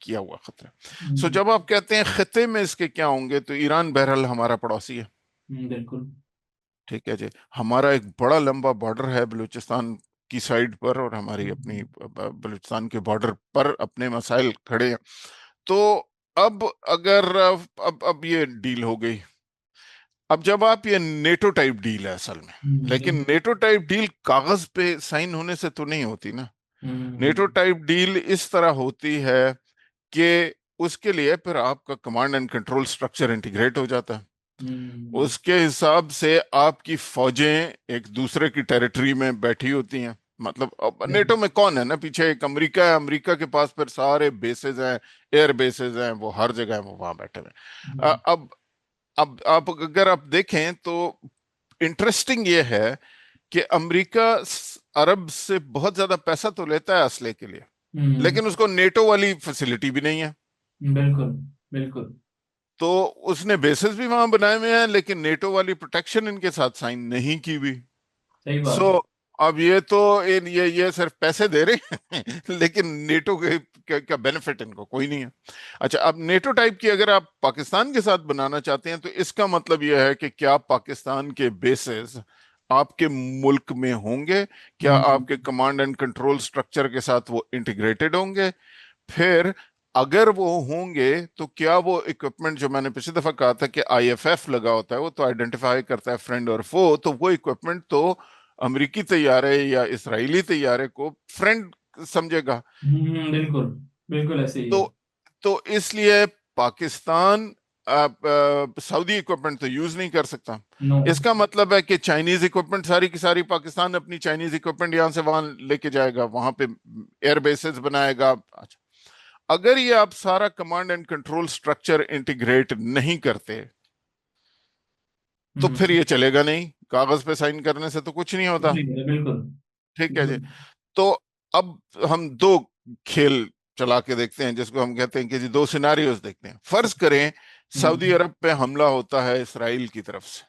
کیا ہوا خطرہ. سو جب آپ کہتے ہیں خطے میں اس کے کیا ہوں گے، تو ایران بہرحال ہمارا پڑوسی ہے. بالکل. ٹھیک ہے جی، ہمارا ایک بڑا لمبا بارڈر ہے بلوچستان کی سائڈ پر، اور ہماری اپنی بلوچستان کے بارڈر پر اپنے مسائل کھڑے ہیں. تو اب اگر اب یہ ڈیل ہو گئی، اب جب آپ یہ نیٹو ٹائپ ڈیل ہے اصل میں، لیکن نیٹو ٹائپ ڈیل کاغذ پہ سائن ہونے سے تو نہیں ہوتی نا. نیٹو ٹائپ ڈیل اس طرح ہوتی ہے کہ اس کے لیے پھر آپ کا command and control structure integrate ہو جاتا ہے. اس کے حساب سے آپ کی فوجیں ایک دوسرے کی ٹیریٹری میں بیٹھی ہوتی ہیں. مطلب اب نیٹو میں کون ہے نا، پیچھے ایک امریکہ ہے، امریکہ کے پاس پھر سارے بیسز ہیں، ایئر بیسز ہیں، وہ ہر جگہ ہیں، وہ وہاں بیٹھے ہوئے. اب آپ اگر آپ دیکھیں تو انٹرسٹنگ یہ ہے کہ امریکہ عرب سے بہت زیادہ پیسہ تو لیتا ہے اسلحے کے لیے، لیکن اس کو نیٹو والی فیسلٹی بھی نہیں ہے. بالکل بالکل. تو اس نے بیسز بھی وہاں بنائے ہوئے ہیں، لیکن نیٹو والی پروٹیکشن ان کے ساتھ سائن نہیں کی بھی. صحیح بات. سو اب یہ تو یہ صرف پیسے دے رہے ہیں لیکن نیٹو کا بینیفٹ ان کو کوئی نہیں ہے. اچھا، اب نیٹو ٹائپ کی اگر آپ پاکستان کے ساتھ بنانا چاہتے ہیں تو اس کا مطلب یہ ہے کہ کیا پاکستان کے بیسز آپ کے ملک میں ہوں گے، کیا آپ کے کمانڈ اینڈ کنٹرول سٹرکچر کے ساتھ وہ انٹیگریٹڈ ہوں گے، پھر اگر وہ ہوں گے تو کیا وہ اکوپمنٹ جو میں نے پچھلی دفعہ کہا تھا کہ آئی ایف ایف لگا ہوتا ہے، وہ تو آئیڈینٹیفائی کرتا ہے فرینڈ اور فو، تو وہ اکوپمنٹ تو امریکی طیارے یا اسرائیلی طیارے کو فرینڈ سمجھے گا. بالکل بالکل ایسے ہی ہے. تو اس لیے پاکستان سعودی اکوپمنٹ تو یوز نہیں کر سکتا. اس کا مطلب ہے کہ چائنیز اکوپمنٹ ساری کی ساری پاکستان اپنی چائنیز اکوپمنٹ یہاں سے وہاں لے کے جائے گا، وہاں پہ ایئر بیسز بنائے گا. اچھا، اگر یہ آپ سارا command and control structure integrate نہیں کرتے تو پھر یہ چلے گا نہیں. کاغذ پہ سائن کرنے سے تو کچھ نہیں ہوتا. بالکل. ٹھیک ہے جی. تو اب ہم دو کھیل چلا کے دیکھتے ہیں، جس کو ہم کہتے ہیں کہ جی دو سیناریوز دیکھتے ہیں. فرض کریں سعودی عرب پہ حملہ ہوتا ہے اسرائیل کی طرف سے.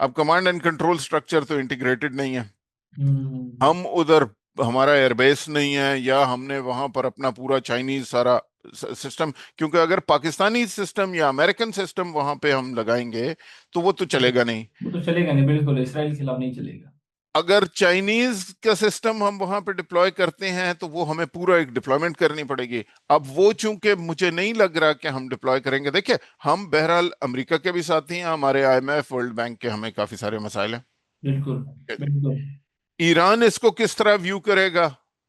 اب کمانڈ اینڈ کنٹرول سٹرکچر تو انٹیگریٹڈ نہیں ہے، ہم ادھر ہمارا ایئر بیس نہیں ہے، یا ہم نے وہاں پر اپنا پورا چائنیز سارا سسٹم، کیونکہ اگر پاکستانی سسٹم یا امریکن سسٹم وہاں پہ ہم لگائیں گے تو وہ تو چلے گا نہیں. وہ تو چلے گا نہیں، بالکل اسرائیل کے خلاف نہیں چلے گا. اگر چائنیز کا سسٹم ہم وہاں پہ ڈپلوائے کرتے ہیں تو وہ ہمیں پورا ایک ڈپلوائمنٹ کرنی پڑے گی. اب وہ چونکہ مجھے نہیں لگ رہا کہ ہم ڈپلوائے کریں گے. دیکھیں ہم بہرحال امریکہ کے بھی ساتھی ہیں، ہمارے I M F, World Bank کے ہمیں کافی سارے مسائل ہیں. بالکل بالکل. ایران اس کو کس طرح ویو کرے گا،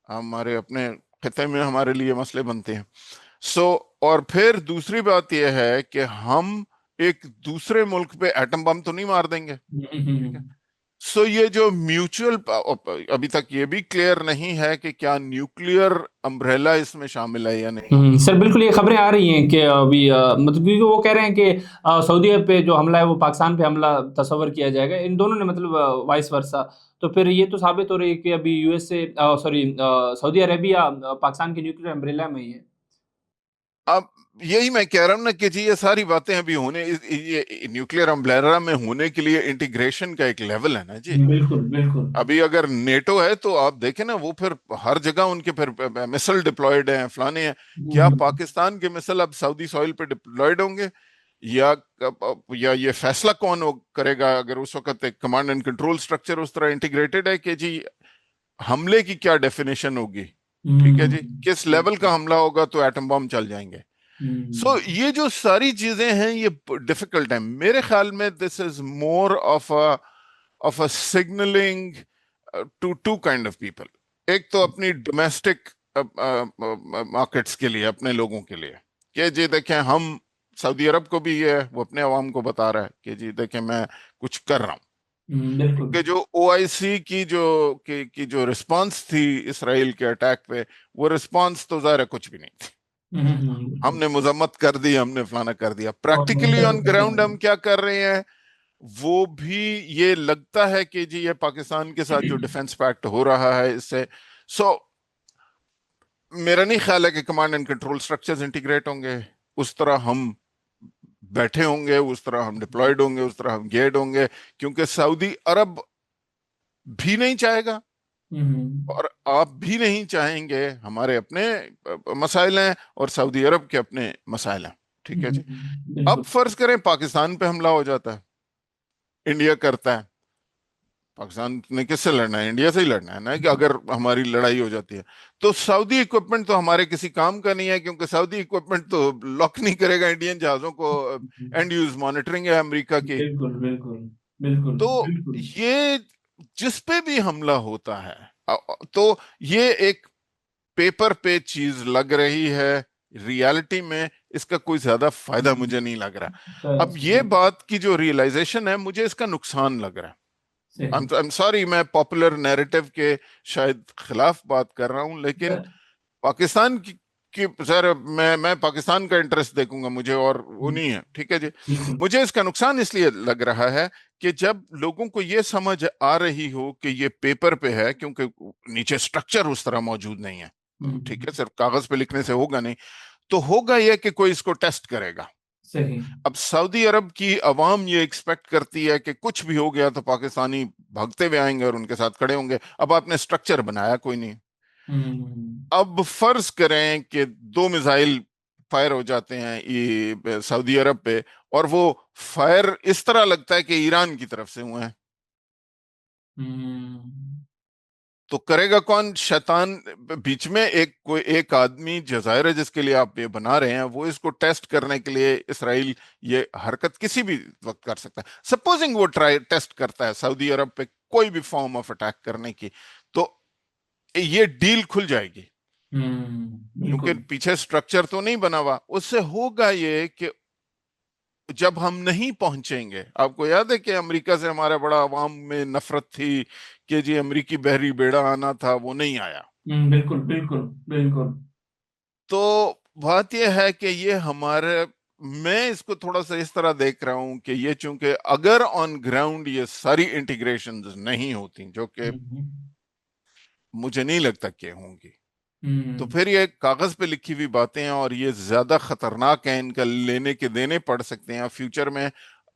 ہمارے اپنے خطے میں ہمارے لیے مسئلے بنتے ہیں. اور پھر دوسری بات یہ ہے کہ ہم ایک دوسرے ملک پہ ایٹم بم تو نہیں مار دیں گے. یہ جو میوچل، ابھی تک یہ بھی کلیئر نہیں ہے کہ کیا نیوکلیئر امبریلا اس میں شامل ہے یا نہیں. سر بالکل یہ خبریں آ رہی ہیں کہ ابھی مطلب کیونکہ وہ کہہ رہے ہیں کہ سعودی عرب پہ جو حملہ ہے وہ پاکستان پہ حملہ تصور کیا جائے گا، ان دونوں نے مطلب وائس ورسا. تو پھر یہ تو ثابت ہو رہی ہے کہ ابھی یو ایس اے سعودی عربیہ پاکستان کے نیوکلیئر امبریلا میں ہی ہے. اب یہی میں کہہ رہا ہوں نا کہ جی یہ ساری باتیں ابھی ہونے، یہ نیوکلیئر امبریلا میں ہونے کے لیے انٹیگریشن کا ایک لیول ہے نا جی. بالکل بالکل. ابھی اگر نیٹو ہے تو آپ دیکھیں نا، وہ پھر ہر جگہ ان کے پھر مسل ڈپلائیڈ ہیں، فلانے ہیں. کیا پاکستان کے مسل اب سعودی سوئل پہ ڈپلائیڈ ہوں گے، یا یہ فیصلہ کون کرے گا اگر اس وقت ایک کمانڈ اینڈ کنٹرول سٹرکچر اس طرح انٹیگریٹڈ ہے کہ جی حملے کی کیا ڈیفینیشن ہوگی. ٹھیک ہے جی، کس لیول کا حملہ ہوگا تو ایٹم بم چل جائیں گے. یہ جو ساری چیزیں ہیں یہ ڈیفیکلٹ ہیں میرے خیال میں. This is more of a signalling to to kind of people. ایک تو اپنی ڈومیسٹک مارکیٹس کے لیے، اپنے لوگوں کے لیے، کہ جی دیکھیں ہم سعودی عرب کو بھی یہ وہ اپنے عوام کو بتا رہا ہے کہ جی دیکھیں میں کچھ کر رہا ہوں. کہ جو او آئی سی کی جو رسپانس تھی اسرائیل کے اٹیک پہ، وہ رسپانس تو ظاہر ہے کچھ بھی نہیں تھی. ہم نے مذمت کر دی، ہم نے فلانا کر دیا. پریکٹیکلی آن گراؤنڈ ہم کیا کر رہے ہیں، وہ بھی یہ لگتا ہے کہ جی یہ پاکستان کے ساتھ جو ڈیفنس پیکٹ ہو رہا ہے اس سے. میرا نہیں خیال ہے کہ command and control structures integrate ہوں گے. اس طرح ہم بیٹھے ہوں گے، اس طرح ہم ڈپلائیڈ ہوں گے، اس طرح ہم گیڈ ہوں گے، کیونکہ سعودی عرب بھی نہیں چاہے گا اور آپ بھی نہیں چاہیں گے، ہمارے اپنے مسائل ہیں اور سعودی عرب کے اپنے مسائل ہیں، ٹھیک ہے جی۔ بالکل اب فرض کریں پاکستان پہ حملہ ہو جاتا ہے، انڈیا کرتا ہے، پاکستان نے کس سے لڑنا ہے؟ انڈیا سے ہی لڑنا ہے نا، کہ اگر ہماری لڑائی ہو جاتی ہے تو سعودی اکوپمنٹ تو ہمارے کسی کام کا نہیں ہے، کیونکہ سعودی اکوپمنٹ تو لاک نہیں کرے گا انڈین جہازوں کو، اینڈ یوز مانیٹرنگ ہے امریکہ کی۔ بالکل بالکل بالکل تو بالکل یہ جس پہ بھی حملہ ہوتا ہے تو یہ ایک پیپر پہ چیز لگ رہی ہے، ریالٹی میں اس کا کوئی زیادہ فائدہ مجھے نہیں لگ رہا۔ اب یہ صحیح بات کی جو ریئلائزیشن ہے، مجھے اس کا نقصان لگ رہا ہے۔ صحیح I'm sorry، میں پاپولر نیریٹو کے شاید خلاف بات کر رہا ہوں، لیکن پاکستان کی سر میں پاکستان کا انٹرسٹ دیکھوں گا، مجھے اور وہ نہیں ہے، ٹھیک ہے جی۔ بالکل مجھے اس کا نقصان اس لیے لگ رہا ہے کہ جب لوگوں کو یہ سمجھ آ رہی ہو کہ یہ پیپر پہ ہے، کیونکہ نیچے سٹرکچر اس طرح موجود نہیں ہے، ٹھیک ہے، صرف کاغذ پہ لکھنے سے ہوگا نہیں، تو ہوگا یہ کہ کوئی اس کو ٹیسٹ کرے گا۔ صحیح اب سعودی عرب کی عوام یہ ایکسپیکٹ کرتی ہے کہ کچھ بھی ہو گیا تو پاکستانی بھاگتے ہوئے آئیں گے اور ان کے ساتھ کھڑے ہوں گے۔ اب آپ نے سٹرکچر بنایا کوئی نہیں۔ اب فرض کریں کہ 2 میزائل فائر ہو جاتے ہیں یہ سعودی عرب پہ، اور وہ فائر اس طرح لگتا ہے کہ ایران کی طرف سے ہوئے ہیں، تو کرے گا کون؟ شیطان بیچ میں کوئی ایک آدمی جزائر ہے جس کے لیے آپ یہ بنا رہے ہیں، وہ اس کو ٹیسٹ کرنے کے لیے اسرائیل یہ حرکت کسی بھی وقت کر سکتا ہے۔ سپوزنگ وہ ٹیسٹ کرتا ہے سعودی عرب پہ کوئی بھی فارم آف اٹیک کرنے کی، تو یہ ڈیل کھل جائے گی، کیونکہ بالکل پیچھے سٹرکچر تو نہیں بنا ہوا۔ اس سے ہوگا یہ کہ جب ہم نہیں پہنچیں گے، آپ کو یاد ہے کہ امریکہ سے ہمارا بڑا عوام میں نفرت تھی کہ جی امریکی بحری بیڑا آنا تھا، وہ نہیں آیا۔ بالکل بالکل بالکل تو بات یہ ہے کہ یہ ہمارے، میں اس کو تھوڑا سا اس طرح دیکھ رہا ہوں کہ یہ چونکہ اگر آن گراؤنڈ یہ ساری انٹیگریشنز نہیں ہوتی، جو کہ مجھے نہیں لگتا کہ ہوں گی، تو پھر یہ کاغذ پہ لکھی ہوئی باتیں ہیں اور یہ زیادہ خطرناک ہیں، ان کا لینے کے دینے پڑ سکتے ہیں فیوچر میں۔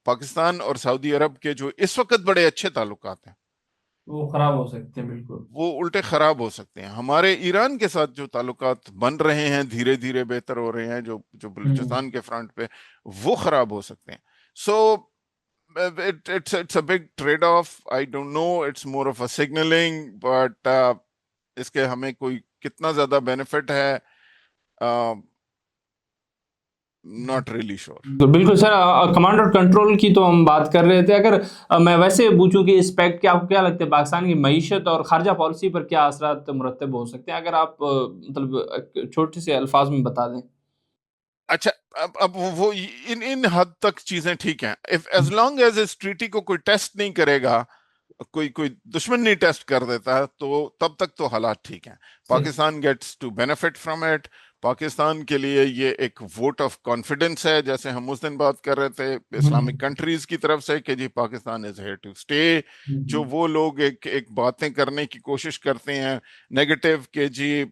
پاکستان اور سعودی عرب کے جو اس وقت بڑے اچھے تعلقات ہیں، وہ خراب ہو سکتے ہیں بالکل وہ الٹے خراب ہو سکتے ہیں۔ ہمارے ایران کے ساتھ جو تعلقات بن رہے ہیں، دھیرے دھیرے بہتر ہو رہے ہیں، جو بلوچستان کے فرنٹ پہ، وہ خراب ہو سکتے ہیں۔ سو it's a big trade-off. I don't know, it's more of a signaling, but اس کے ہمیں کوئی کتنا زیادہ بینیفٹ ہے، not really sure۔ بالکل سر، کمانڈ اور کنٹرول کی تو ہم بات کر رہے تھے۔ اگر میں ویسے پوچھوں کہ اس پیکٹ کے آپ کو کیا لگتا ہے پاکستان کی معیشت اور خارجہ پالیسی پر کیا اثرات مرتب ہو سکتے ہیں، اگر آپ مطلب چھوٹے سے الفاظ میں بتا دیں؟ اچھا، اب وہ ان حد تک چیزیں ٹھیک ہیں، as long as اس ٹریٹی کو کوئی ٹیسٹ نہیں کرے گا، کوئی دشمن نہیں ٹیسٹ کر دیتا، تو تب تک تو حالات ٹھیک ہیں۔ Pakistan gets to benefit from it. Pakistan کے لیے یہ ایک ووٹ آف کانفیڈنس ہے، جیسے ہم اس دن بات کر رہے تھے اسلامک کنٹریز کی طرف سے کہ جی Pakistan is here to stay. جو وہ لوگ ایک باتیں کرنے کی کوشش کرتے ہیں نیگیٹو کہ جی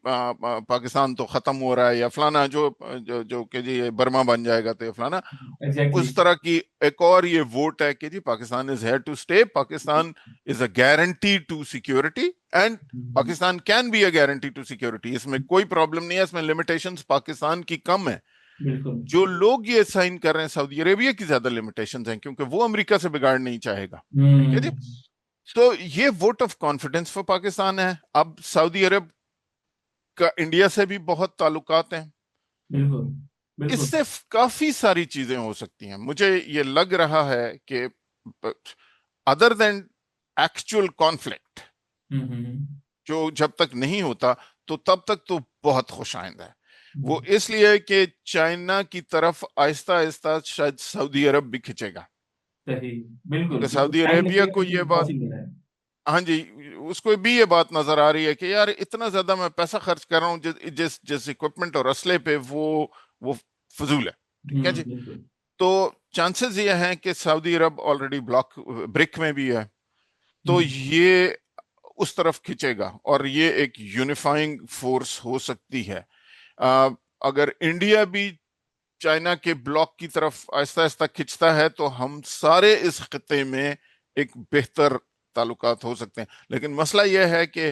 پاکستان تو ختم ہو رہا ہے یا فلانا، جو کہ جی برما بن جائے گا تو یہ فلانا، ایگزیکٹلی اس طرح کی ایک اور یہ ووٹ ہے کہ جی Pakistan is here to stay, Pakistan is a guarantee to security and Pakistan can be a guarantee to security۔ اس میں کوئی پرابلم نہیں ہے، اس میں لمیٹیشنز پاکستان کی کم ہے۔ بالکل جو لوگ یہ سائن کر رہے ہیں سعودی عربیہ کی زیادہ لمیٹیشنز ہیں، کیونکہ وہ امریکہ سے بگاڑ نہیں چاہے گا، ٹھیک ہے جی۔ تو یہ vote of confidence for Pakistan ہے۔ اب سعودی عرب کا انڈیا سے بھی بہت تعلقات ہیں، بالکل اس بالکل سے کافی ساری چیزیں ہو سکتی ہیں۔ مجھے یہ لگ رہا ہے کہ ادر دین ایکچوئل کانفلکٹ، جو جب تک نہیں ہوتا تو تب تک تو بہت خوش آئندہ ہے۔ وہ اس لیے کہ چائنا کی طرف آہستہ آہستہ شاید سعودی عرب بھی کھچے گا، صحیح بالکل کیونکہ بالکل سعودی ٹائم عربیہ لگے کو گا یہ لیکن بات، پاسبل ہے ہاں جی، اس کو بھی یہ بات نظر آ رہی ہے کہ یار اتنا زیادہ میں پیسہ خرچ کر رہا ہوں جس اکوپمنٹ اور اسلحے پہ، وہ فضول ہے، ٹھیک ہے جی۔ بالکل تو چانسز یہ ہیں کہ سعودی عرب آلریڈی برک میں بھی ہے، تو یہ اس طرف کھچے گا اور یہ ایک یونیفائنگ فورس ہو سکتی ہے۔ اگر انڈیا بھی چائنا کے بلاک کی طرف آہستہ آہستہ کھنچتا ہے تو ہم سارے اس خطے میں ایک بہتر تعلقات ہو سکتے ہیں۔ لیکن مسئلہ یہ ہے کہ